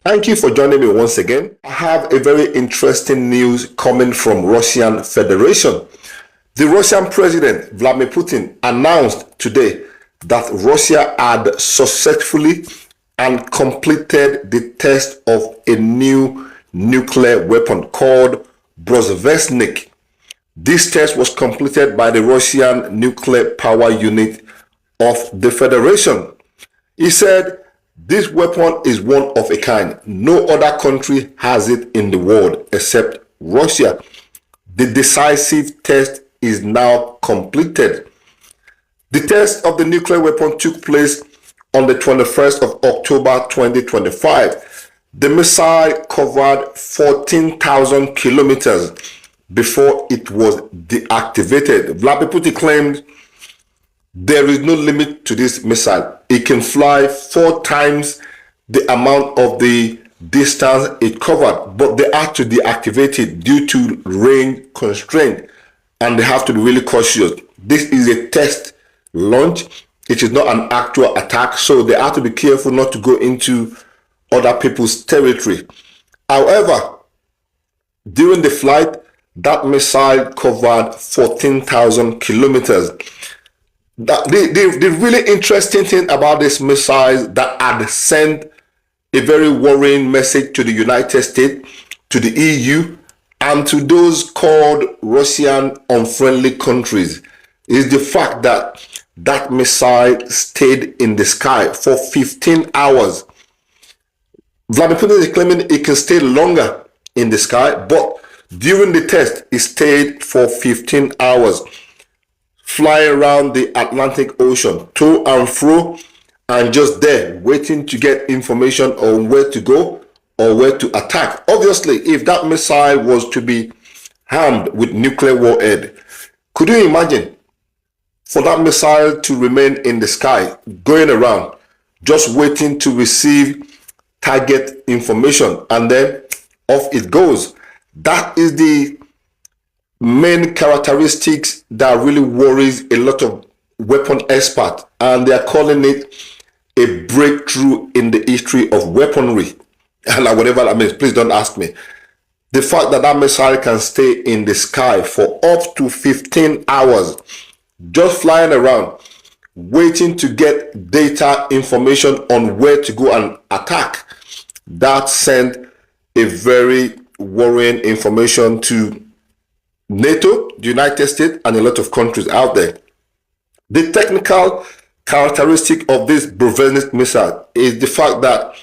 Thank you for joining me once again. I have a very interesting news coming from Russian Federation. The Russian President Vladimir Putin announced today that Russia had successfully and completed the test of a new nuclear weapon called Brozhevnik. This test was completed by the Russian Nuclear Power Unit of the Federation. He said, "This weapon is one of a kind. No other country has it in the world except Russia. The decisive test is now completed." The test of the nuclear weapon took place on the 21st of October 2025. The missile covered 14,000 kilometers before it was deactivated. Vladimir Putin claimed there is no limit to this missile. It can fly 4 times the amount of the distance it covered, but they had to deactivate it due to range constraint, and they have to be really cautious. This is a test launch. It is not an actual attack, so they have to be careful not to go into other people's territory. However, during the flight, that missile covered 14,000 kilometers. The really interesting thing about this missile that had sent a very worrying message to the United States, to the EU, and to those called Russian unfriendly countries is the fact that that missile stayed in the sky for 15 hours. Vladimir Putin is claiming it can stay longer in the sky, but during the test, it stayed for 15 hours. Fly around the Atlantic Ocean, to and fro, and just there, waiting to get information on where to go or where to attack. Obviously, if that missile was to be armed with nuclear warhead, could you imagine for that missile to remain in the sky, going around, just waiting to receive target information, and then off it goes? That is the main characteristics that really worries a lot of weapon experts, and they are calling it a breakthrough in the history of weaponry. And whatever that means, please don't ask me. The fact that that missile can stay in the sky for up to 15 hours, just flying around, waiting to get data information on where to go and attack, that sent a very worrying information to NATO, the United States, and a lot of countries out there. The technical characteristic of this Brozhevnik missile is the fact that